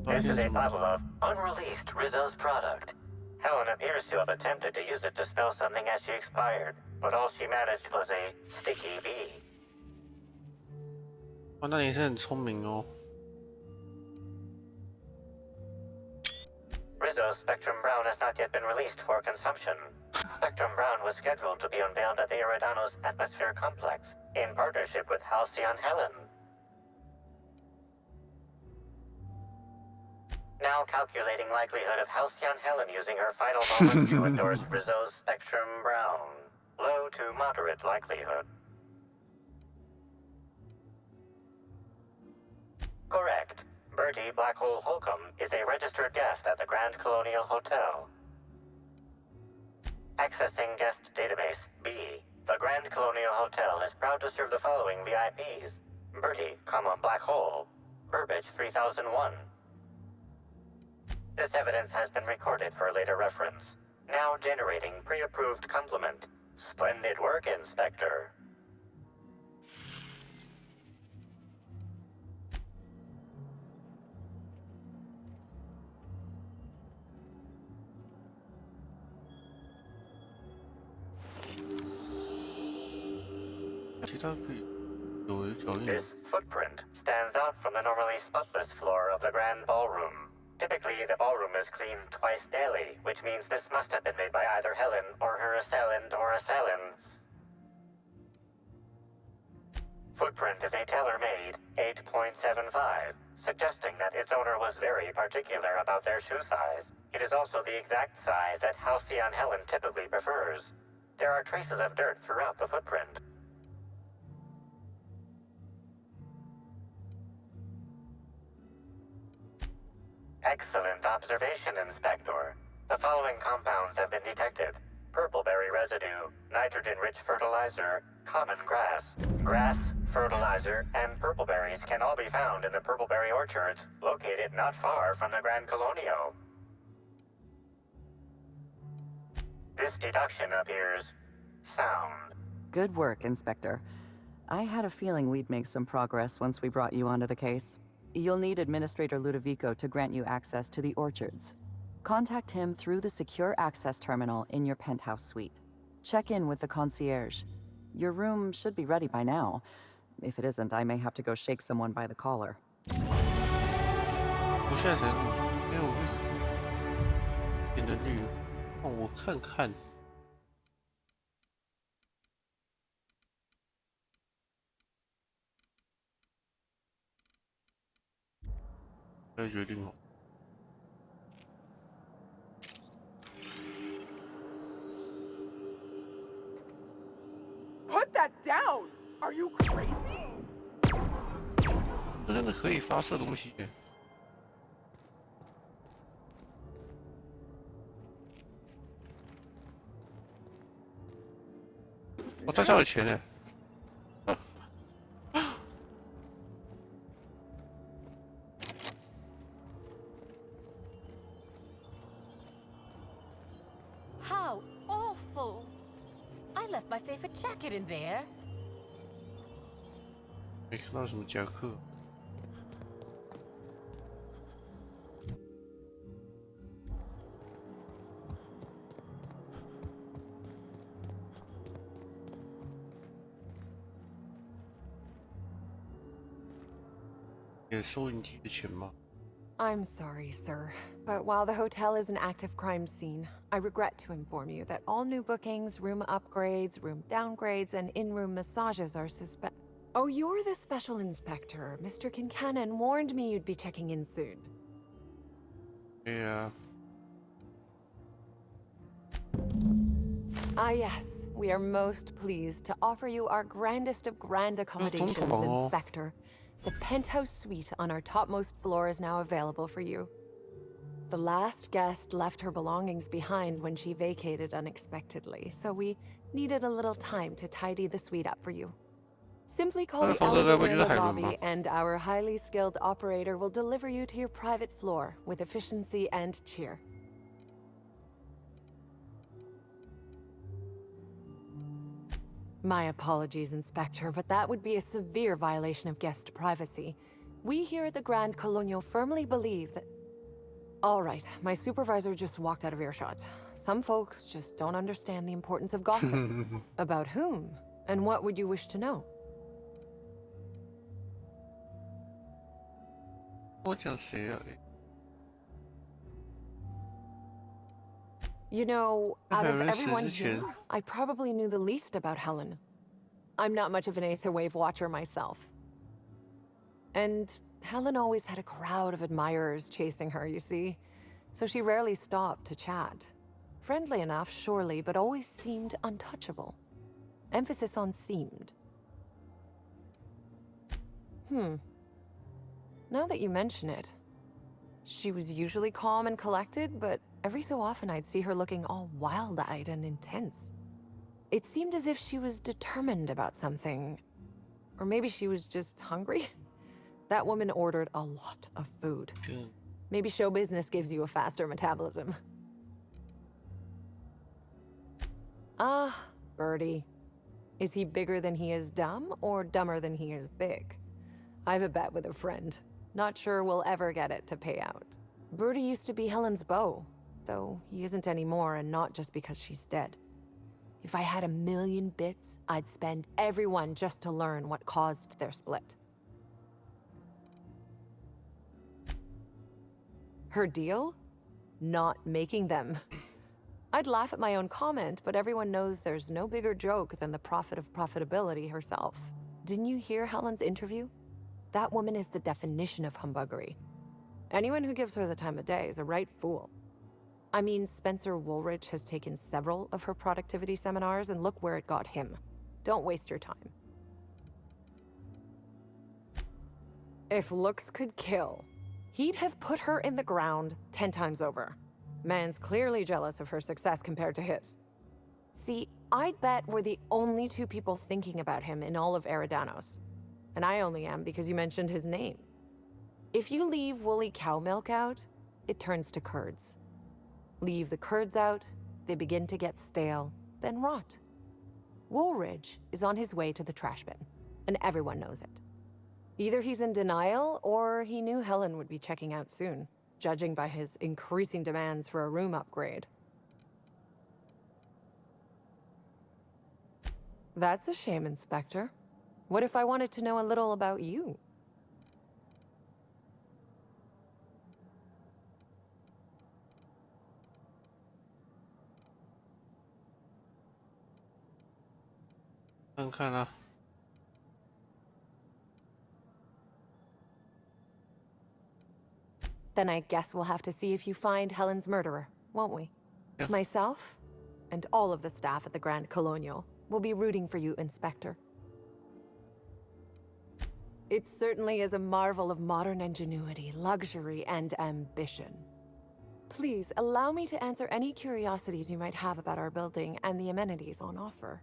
This is a bottle of unreleased Rizzo's product. Helen appears to have attempted to use it to spell something as she expired, but all she managed was a sticky B. 哦，那你是很聪明哦。Rizzo's Spectrum Brown has not yet been released for consumption. Spectrum Brown was scheduled to be unveiled at the Eridanos Atmosphere Complex in partnership with Halcyon Helen. Now calculating likelihood of Halcyon Helen using her final moments to endorse Rizzo's Spectrum Brown. Low to moderate likelihood. Correct. Bertie Black Hole Holcomb is a registered guest at the Grand Colonial Hotel. Accessing guest database B. The Grand Colonial Hotel is proud to serve the following VIPs. Bertie, Black Hole. Burbage 3001. This evidence has been recorded for later reference. Now generating pre-approved compliment. Splendid work, Inspector. This footprint stands out from the normally spotless floor of the grand ballroom. Typically, the ballroom is cleaned twice daily, which means this must have been made by either Helen or her assailant or assailants. Footprint is a tailor-made 8.75, suggesting that its owner was very particular about their shoe size. It is also the exact size that Halcyon Helen typically prefers. There are traces of dirt throughout the footprint. Excellent observation, Inspector. The following compounds have been detected. Purpleberry residue, nitrogen-rich fertilizer, common grass. Grass, fertilizer, and purpleberries can all be found in the purpleberry orchards, located not far from the Grand Colonio. This deduction appears sound. Good work, Inspector. I had a feeling we'd make some progress once we brought you onto the case. You'll need Administrator Ludovico to grant you access to the orchards. Contact him through the secure access terminal in your penthouse suite. Check in with the concierge. Your room should be ready by now. If it isn't, I may have to go shake someone by the collar. 我现在才入去，没有点能力了。让我看看。再决定哦。Put that down! Are you crazy? 真的可以发射东西耶。我这下有钱呢。How awful! I left my favorite jacket in there. 没看到什么夹克。也收银机的钱吗？ I'm sorry, sir, but while the hotel is an active crime scene, I regret to inform you that all new bookings, room upgrades, room downgrades, and in-room massages are suspended. Oh, you're the special inspector. Mr. Kincannon warned me you'd be checking in soon. Yeah. Ah, yes. We are most pleased to offer you our grandest of grand accommodations, Inspector. The penthouse suite on our topmost floor is now available for you. The last guest left her belongings behind when she vacated unexpectedly, so we needed a little time to tidy the suite up for you. Simply call the elevator in the lobby, and our highly skilled operator will deliver you to your private floor with efficiency and cheer. My apologies, Inspector, but that would be a severe violation of guest privacy. We here at the Grand Colonial firmly believe that... All right, my supervisor just walked out of earshot. Some folks just don't understand the importance of gossip. About whom? And what would you wish to know? 我讲谁啊？ You know, out of everyone 之前 here, I probably knew the least about Helen. I'm not much of an Aetherwave watcher myself. And Helen always had a crowd of admirers chasing her, you see. So she rarely stopped to chat. Friendly enough, surely, but always seemed untouchable. Emphasis on seemed. Now that you mention it, she was usually calm and collected, but every so often I'd see her looking all wild-eyed and intense. It seemed as if she was determined about something. Or maybe she was just hungry. That woman ordered a lot of food. Good. Maybe show business gives you a faster metabolism. Ah, Birdie. Is he bigger than he is dumb, or dumber than he is big? I have a bet with a friend. Not sure we'll ever get it to pay out. Birdie used to be Helen's beau, though he isn't anymore, and not just because she's dead. If I had 1,000,000 bits, I'd spend every one just to learn what caused their split. Her deal? Not making them. I'd laugh at my own comment, but everyone knows there's no bigger joke than the prophet of profitability herself. Didn't you hear Helen's interview? That woman is the definition of humbuggery. Anyone who gives her the time of day is a right fool. I mean, Spencer Woolrich has taken several of her productivity seminars, and look where it got him. Don't waste your time. If looks could kill, he'd have put her in the ground 10 times over. Man's clearly jealous of her success compared to his. See, I'd bet we're the only two people thinking about him in all of Eridanos. And I only am because you mentioned his name. If you leave woolly cow milk out, it turns to curds. Leave the curds out, they begin to get stale, then rot. Woolridge is on his way to the trash bin, and everyone knows it. Either he's in denial, or he knew Helen would be checking out soon, judging by his increasing demands for a room upgrade. That's a shame, Inspector. What if I wanted to know a little about you? Then I guess we'll have to see if you find Helen's murderer, won't we? Yeah. Myself, and all of the staff at the Grand Colonial, will be rooting for you, Inspector. It certainly is a marvel of modern ingenuity, luxury, and ambition. Please, allow me to answer any curiosities you might have about our building and the amenities on offer.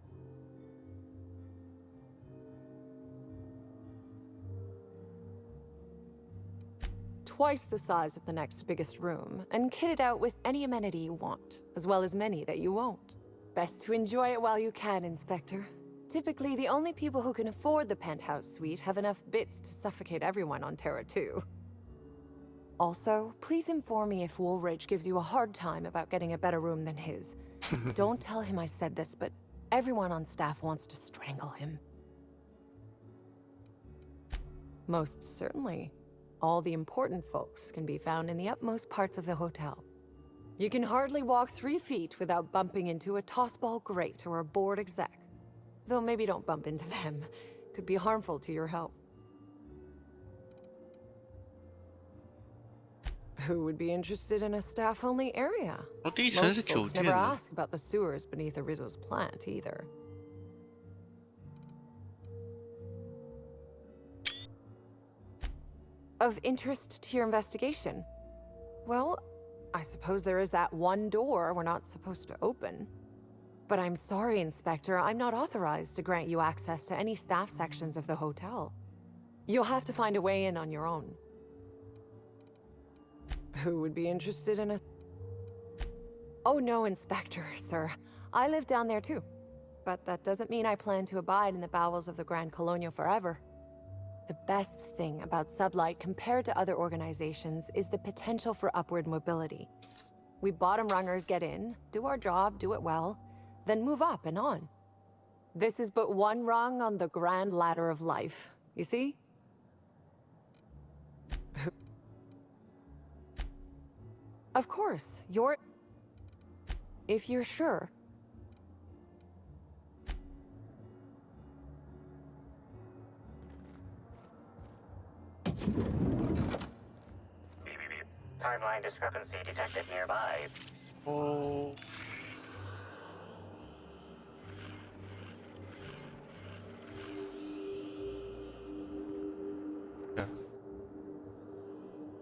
Twice the size of the next biggest room, and kitted out with any amenity you want, as well as many that you won't. Best to enjoy it while you can, Inspector. Typically, the only people who can afford the penthouse suite have enough bits to suffocate everyone on Terra 2. Also, please inform me if Woolridge gives you a hard time about getting a better room than his. Don't tell him I said this, but everyone on staff wants to strangle him. Most certainly. All the important folks can be found in the utmost parts of the hotel. You can hardly walk 3 feet without bumping into a tossball grate or a bored exec. Though maybe don't bump into them. Could be harmful to your health. Who would be interested in a staff-only area? 我第一层是 Most 酒 folks 店 never 的， ask about the sewers beneath Arizo's plant either. Of interest to your investigation? Well, I suppose there is that one door we're not supposed to open. But I'm sorry, Inspector, I'm not authorized to grant you access to any staff sections of the hotel. You'll have to find a way in on your own. Who would be interested in a... Oh no, Inspector, sir. I live down there too. But that doesn't mean I plan to abide in the bowels of the Grand Colonial forever. The best thing about Sublight compared to other organizations is the potential for upward mobility. We bottom rungers get in, do our job, do it well, then move up and on. This is but one rung on the grand ladder of life, you see? Of course, if you're sure. Timeline discrepancy detected nearby. Oh.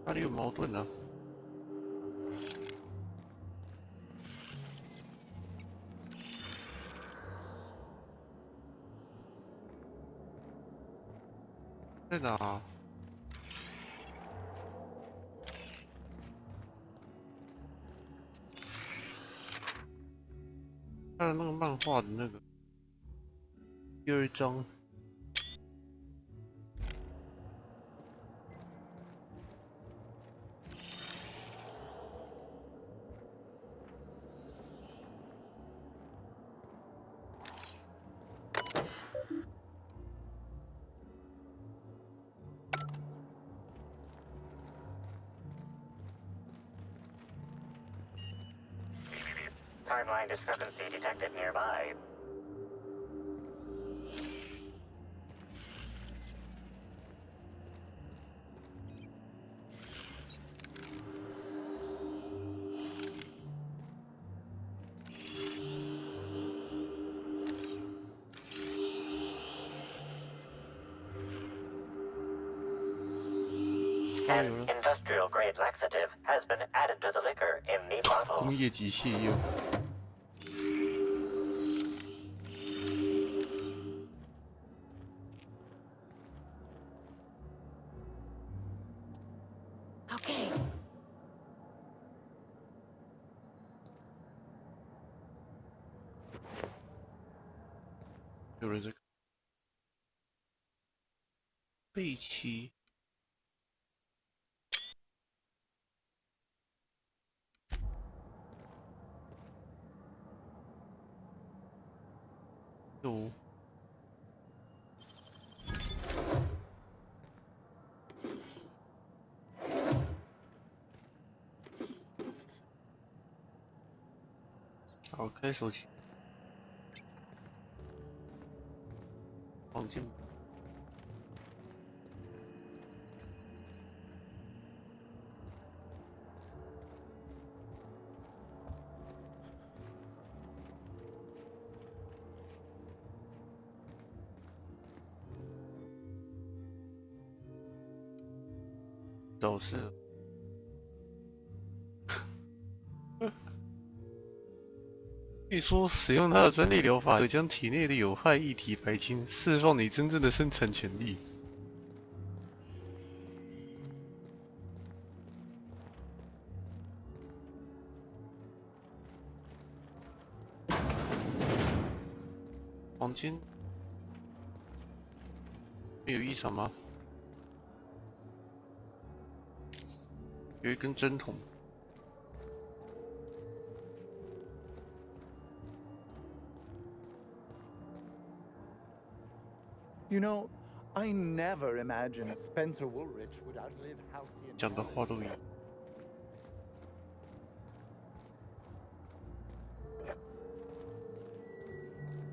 哪里有矛盾呢？在哪？看了那个漫画的那个第二章。 Timeline discrepancy detected nearby. An industrial-grade laxative has been added to the liquor in these bottles. 工业级泻药。 Okay. 有人在背弃。 有。好，开手机。放进。倒是，据说使用它的专利疗法，可将体内的有害液体排清，释放你真正的生产权利。房间有异常吗？ 有一根针筒。You know, I never imagined Spencer Woolrich would outlive Halcyon. 讲的话都一样。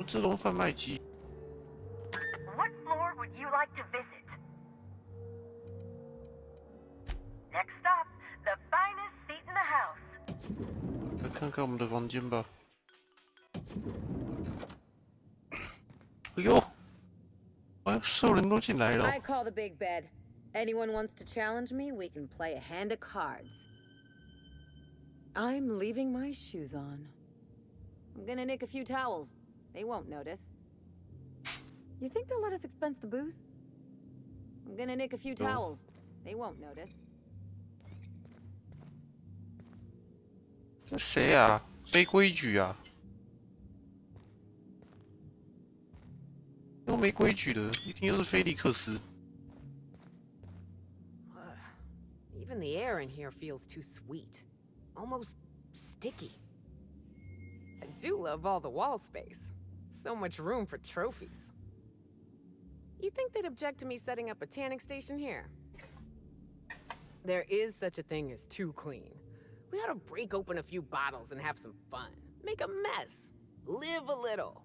自动贩卖机。 What floor would you like to visit? Next up, the finest seat in the house. 来看看我们的房间吧。哎呦，哎，所有人都进来了。 I call the big bed. Anyone wants to challenge me, we can play a hand of cards. I'm leaving my shoes on. I'm gonna nick a few towels. They won't notice. You think they'll let us expense the booze? I'm gonna nick a few towels. They won't notice. 这谁啊？没规矩啊！又没规矩的，一听就是菲利克斯。Even the air in here feels too sweet. Almost sticky. I do love all the wall space. So much room for trophies. You think they'd object to me setting up a tanning station here? There is such a thing as too clean. We ought to break open a few bottles and have some fun. Make a mess. Live a little.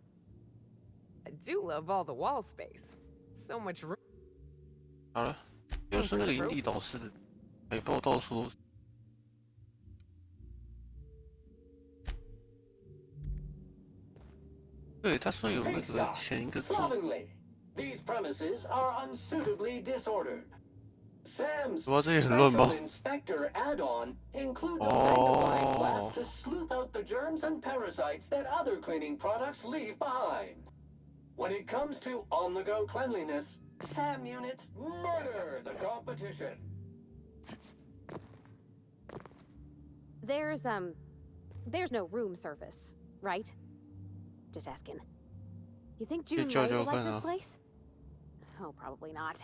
I do love all the wall space. So much room. 好了，就是那个营地导师的海报到处都是。对，他说有那个前一个组。 These premises are unsuitably disordered. Sam's special inspector add-on includes a magnifying glass to sleuth out the germs and parasites that other cleaning products leave behind. When it comes to on-the-go cleanliness, Sam units murder the competition. There's no room service, right? Just asking. You think June May will like this place? Oh, probably not.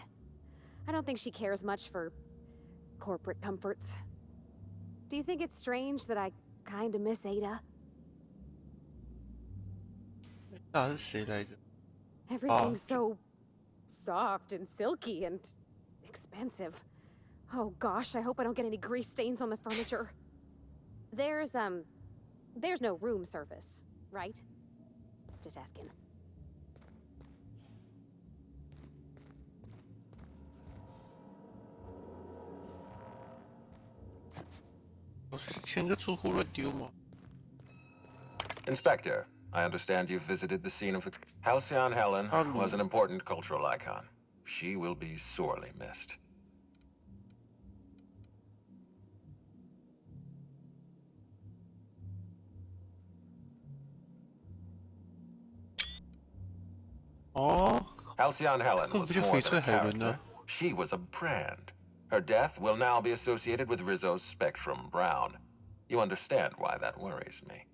I don't think she cares much for corporate comforts. Do you think it's strange that I kinda miss Ada? Everything's so soft and silky and expensive. Oh gosh, I hope I don't get any grease stains on the furniture. There's no room service, right? Just asking. 前个住户乱丢吗？ Inspector, I understand you've visited the scene of the... Halcyon Helen was an important cultural icon. She will be sorely missed. Halcyon Helen was more than a character. She was a brand. Her death will now be associated with Rizzo's Spectrum Brown. You understand why that worries me.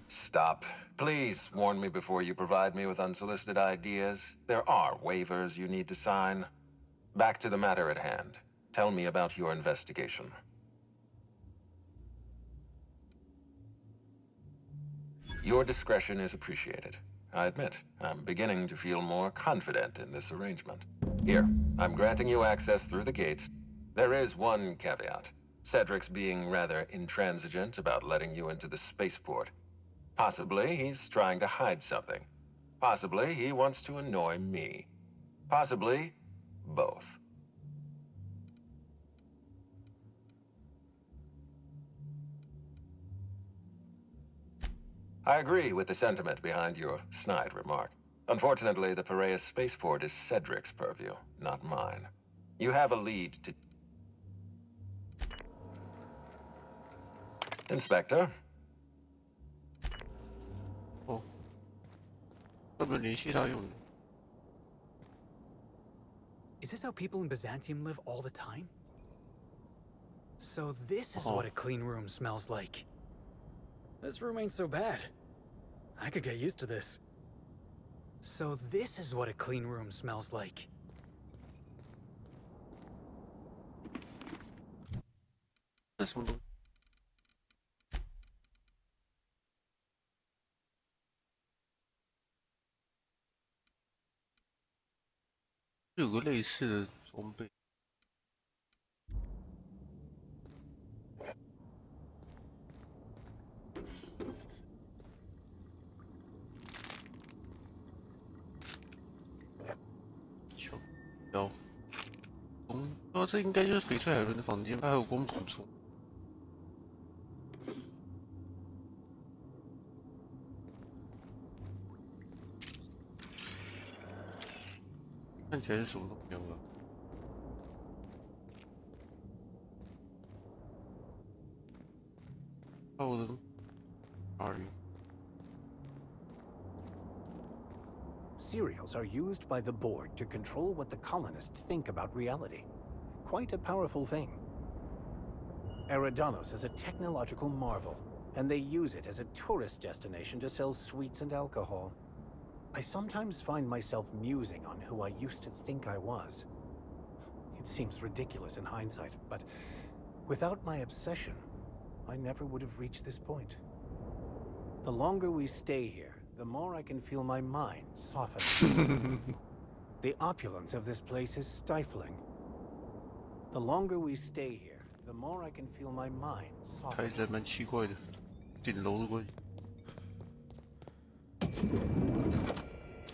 Stop. Please warn me before you provide me with unsolicited ideas. There are waivers you need to sign. Back to the matter at hand. Tell me about your investigation. Your discretion is appreciated. I admit, I'm beginning to feel more confident in this arrangement. Here, I'm granting you access through the gates. There is one caveat. Cedric's being rather intransigent about letting you into the spaceport. Possibly he's trying to hide something. Possibly he wants to annoy me. Possibly both. I agree with the sentiment behind your snide remark. Unfortunately, the Piraeus spaceport is Cedric's purview, not mine. You have a lead to... Inspector? Oh. 要不要联系他用？ Is this how people in Byzantium live all the time? So this is what a clean room smells like. This room ain't so bad. I could get used to this. So this is what a clean room smells like. 这什么东西？有个类似的装备。 这应该就是翡翠海伦的房间，它还有光谱柱。看起来是什么都没有了。我的哪里？ Serials are used by the board to control what the colonists think about reality. Quite a powerful thing. Eridanos is a technological marvel, and they use it as a tourist destination to sell sweets and alcohol. I sometimes find myself musing on who I used to think I was. It seems ridiculous in hindsight, but without my obsession, I never would have reached this point. The longer we stay here, the more I can feel my mind soften. The opulence of this place is stifling. The longer we stay here, the more I can feel my mind soften. 开起来蛮奇怪的，顶楼的关系。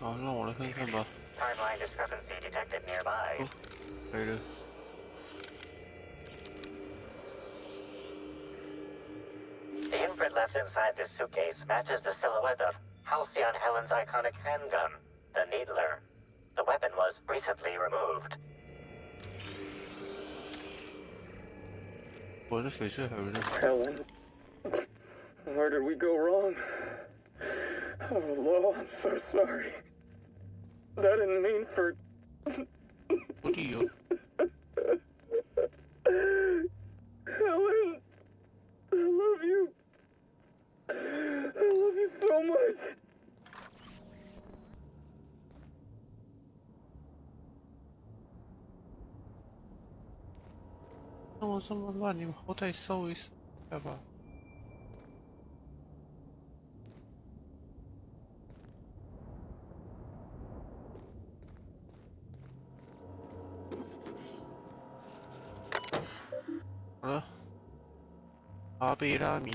好，让我来看看吧。Timeline discrepancy detected nearby. 开了。The imprint left inside this suitcase matches the silhouette of Halcyon Helen's iconic handgun, the Needler. The weapon was recently removed. 我的翡翠还有呢。Helen, where did we go wrong? Oh, Lo, I'm so sorry. That didn't mean for... What do you? Helen, I love you. I love you so much. 那我这么乱，你们好歹稍微收一下吧。好了，阿贝拉米。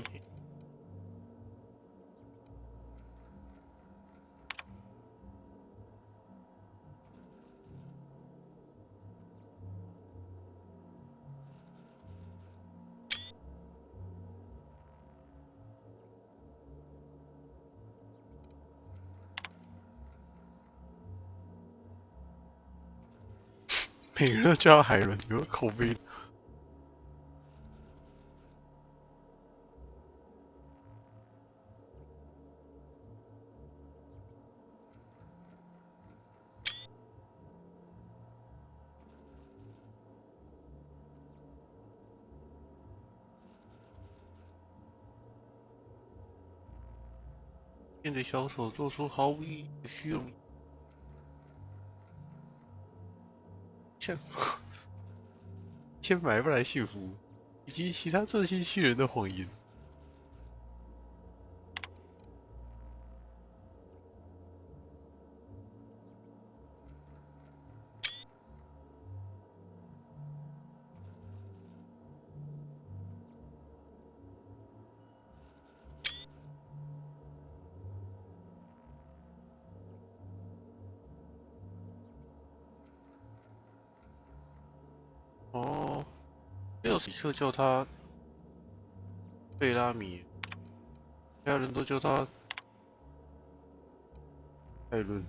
每个人都叫他海伦，有口碑。面对小丑做出毫无意义的虚荣。钱买不来幸福，以及其他自欺欺人的谎言。哦，没有谁叫他贝拉米，其他人都叫他艾伦。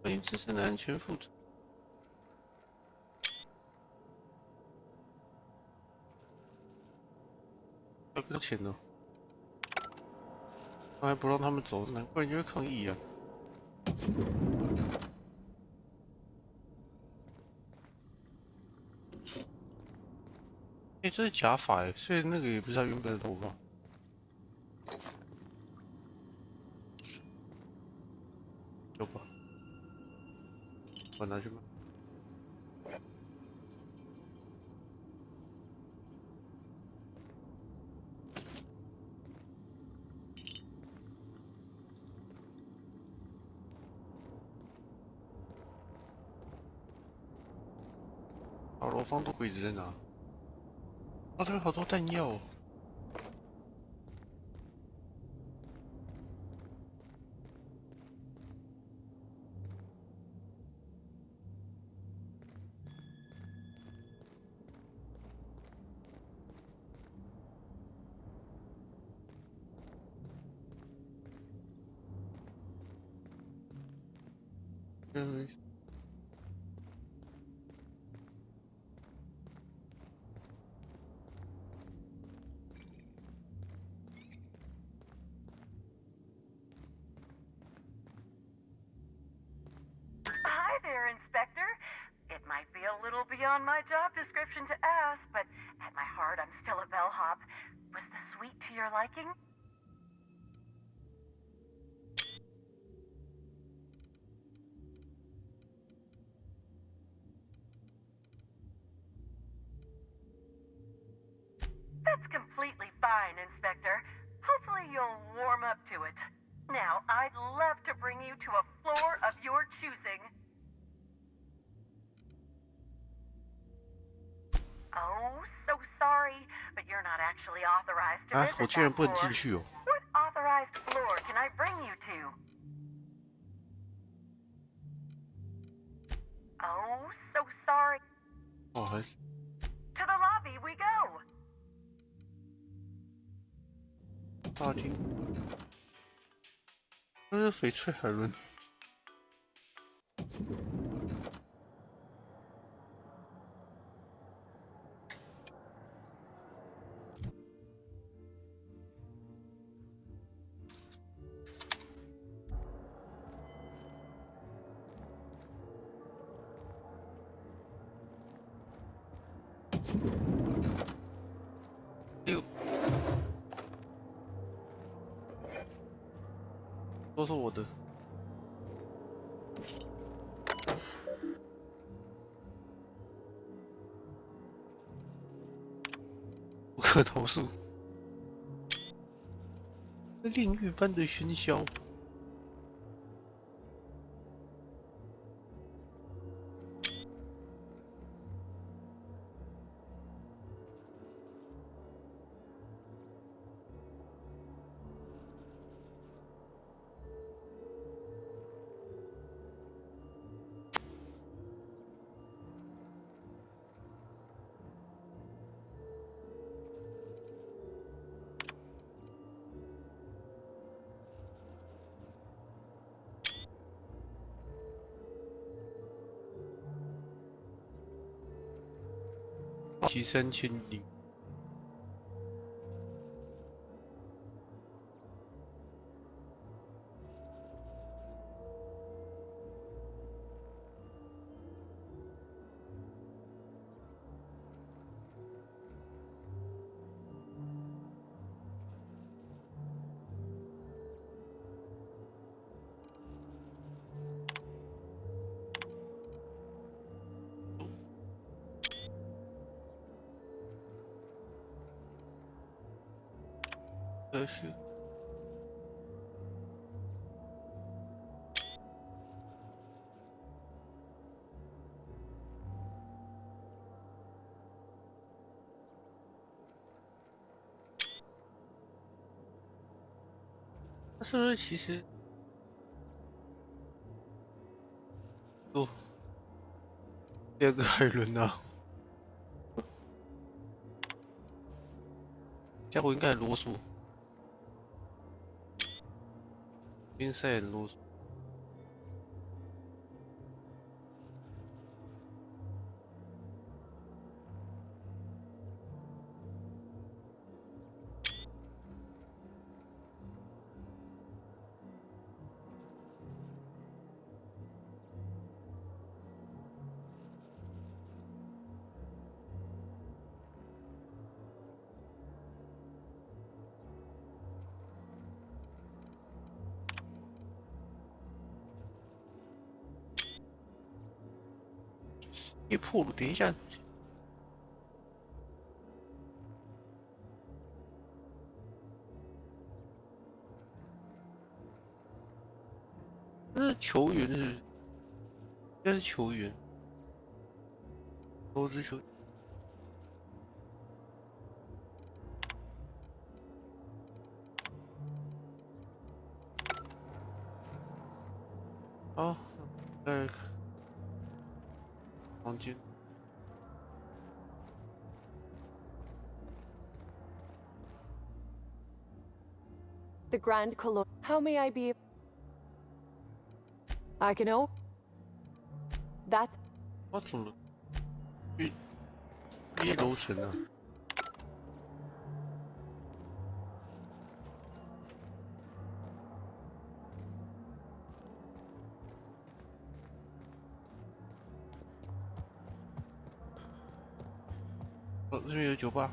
为自身的安全负责。还不要钱呢，刚才不让他们走，难怪人家会抗议啊。哎，这是假发哎，所以那个也不是他原本的头发。有吧？我拿去卖。好了，放多柜子在哪？啊，这有好多弹药哦。Hi there, Inspector. It might be a little beyond my job description to ask, but at my heart, I'm still a bellhop. Was the suite to your liking? That's completely fine, Inspector. Hopefully you'll warm up to it. Now, I'd love to bring you to a floor of your choosing. Oh, so sorry, but you're not actually authorized to 啊， visit 我竟然 that 不能 floor. 进去哦！ What authorized floor can I bring you to? Oh, so sorry. 哦，还是 To the lobby we go. 大厅。那是翡翠海伦。哎呦，都是我的。不可投诉。炼狱般的喧嚣。骑3000里。是。他是不是其实？哦，第二个海伦啊，家伙应该很啰嗦。 边塞很啰嗦。被破了，等一下。这是球员是？应该是球员，投资球员。好，再房间。 The Grand Colon. How may I be? I can hope. That's. 我怎么？一楼层啊？哦，这边有酒吧。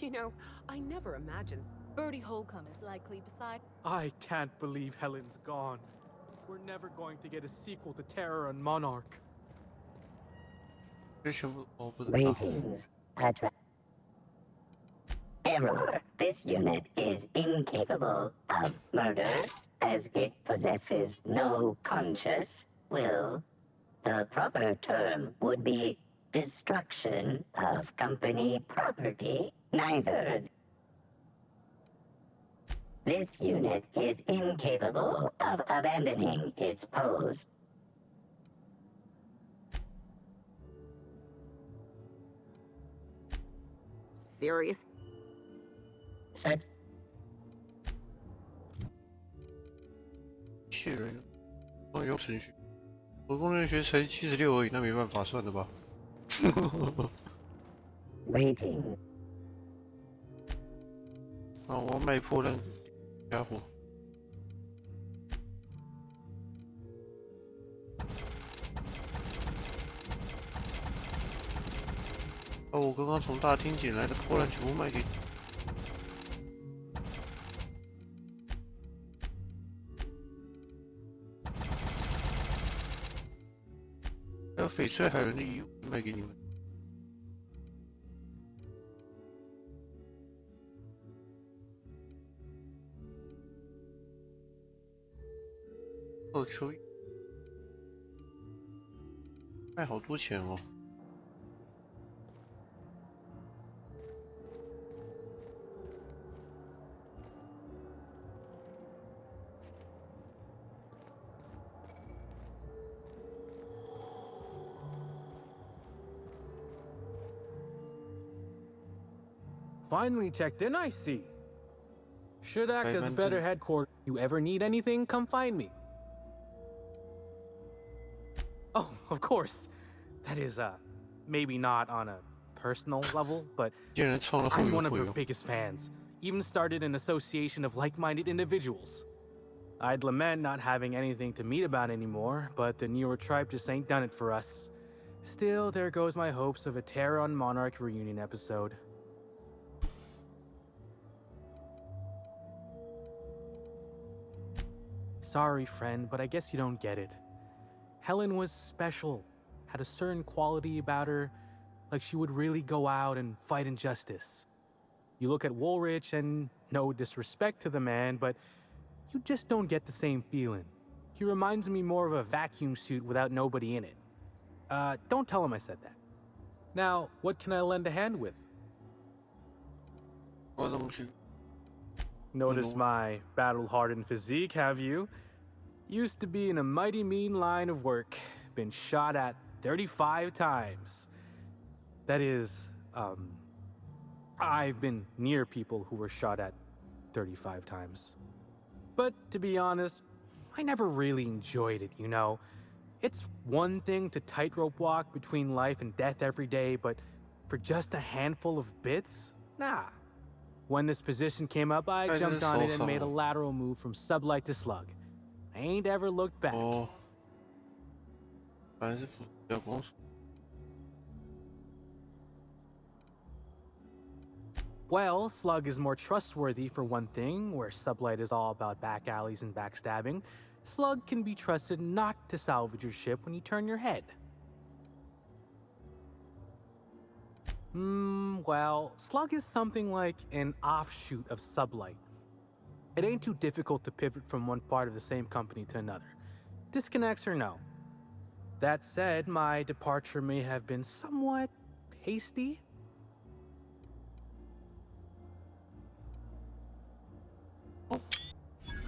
You know, I never imagined Bertie Holcomb is likely beside. I can't believe Helen's gone. We're never going to get a sequel to Terror on Monarch. Greetings, Patra. Error. This unit is incapable of murder, as it possesses no conscious will. The proper term would be destruction of company property. Neither. This unit is incapable of abandoning its post. serious. Such 确认，哦，有程序，我工程学才76而已，那没办法，算了吧。Waiting. 啊，我要卖破烂家伙。把我刚刚从大厅捡来的破烂全部卖给你。还有翡翠海人的衣物卖给你们。哦，蚯蚓，卖好多钱哦。 Finally checked in, I see. Should act as a better headquarters. You ever need anything, come find me. Oh, of course. That is, maybe not on a personal level, but I'm one of her biggest fans. Even started an association of like-minded individuals. I'd lament not having anything to meet about anymore, but the newer tribe just ain't done it for us. Still, there goes my hopes of a Terror on Monarch reunion episode. Sorry, friend, but I guess you don't get it. Helen was special, had a certain quality about her, like she would really go out and fight injustice. You look at Woolrich, and no disrespect to the man, but you just don't get the same feeling. He reminds me more of a vacuum suit without nobody in it. Don't tell him I said that. Now, what can I lend a hand with? Notice my battle-hardened physique, have you? Used to be in a mighty mean line of work. Been shot at 35 times. That is, I've been near people who were shot at 35 times. But to be honest, I never really enjoyed it, you know? It's one thing to tightrope walk between life and death every day, but for just a handful of bits? Nah. When this position came up, I jumped on it and made a lateral move from sublight to slug. I ain't ever looked back. Well, slug is more trustworthy for one thing, where sublight is all about back alleys and backstabbing. Slug can be trusted not to salvage your ship when you turn your head. Well, slug is something like an offshoot of sublight. It ain't too difficult to pivot from one part of the same company to another. Disconnects or no. That said, my departure may have been somewhat hasty.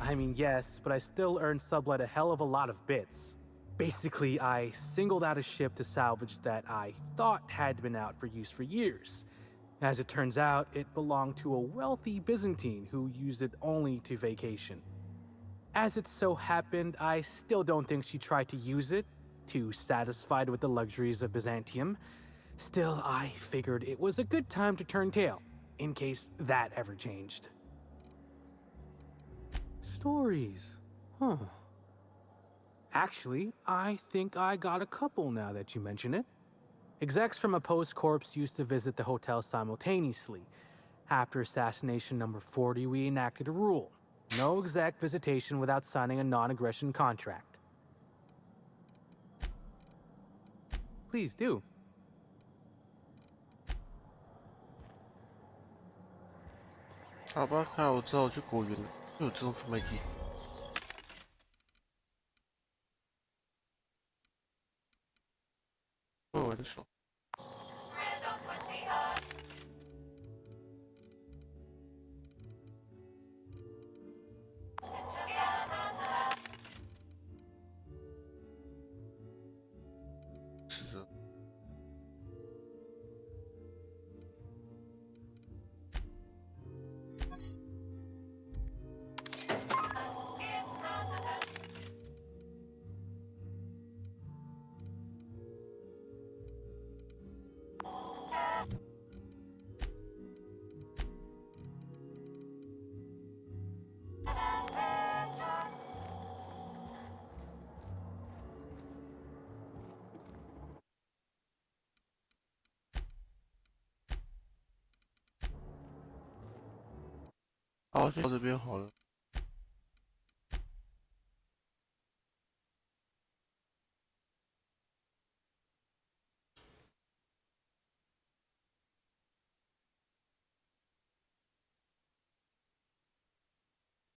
I mean, yes, but I still earned sublight a hell of a lot of bits. Basically, I singled out a ship to salvage that I thought had been out for use for years. As it turns out, it belonged to a wealthy Byzantine who used it only to vacation. As it so happened, I still don't think she tried to use it, too satisfied with the luxuries of Byzantium. Still, I figured it was a good time to turn tail, in case that ever changed. Stories, huh? Actually, I think I got a couple now that you mention it. Execs from a post-corps used to visit the hotel simultaneously. After assassination number 40, we enacted a rule. No exec visitation without signing a non-aggression contract. Please do. 好吧，看来我只好去果园了，又有这种贩卖机。我的手。是的。好，先到这边好了。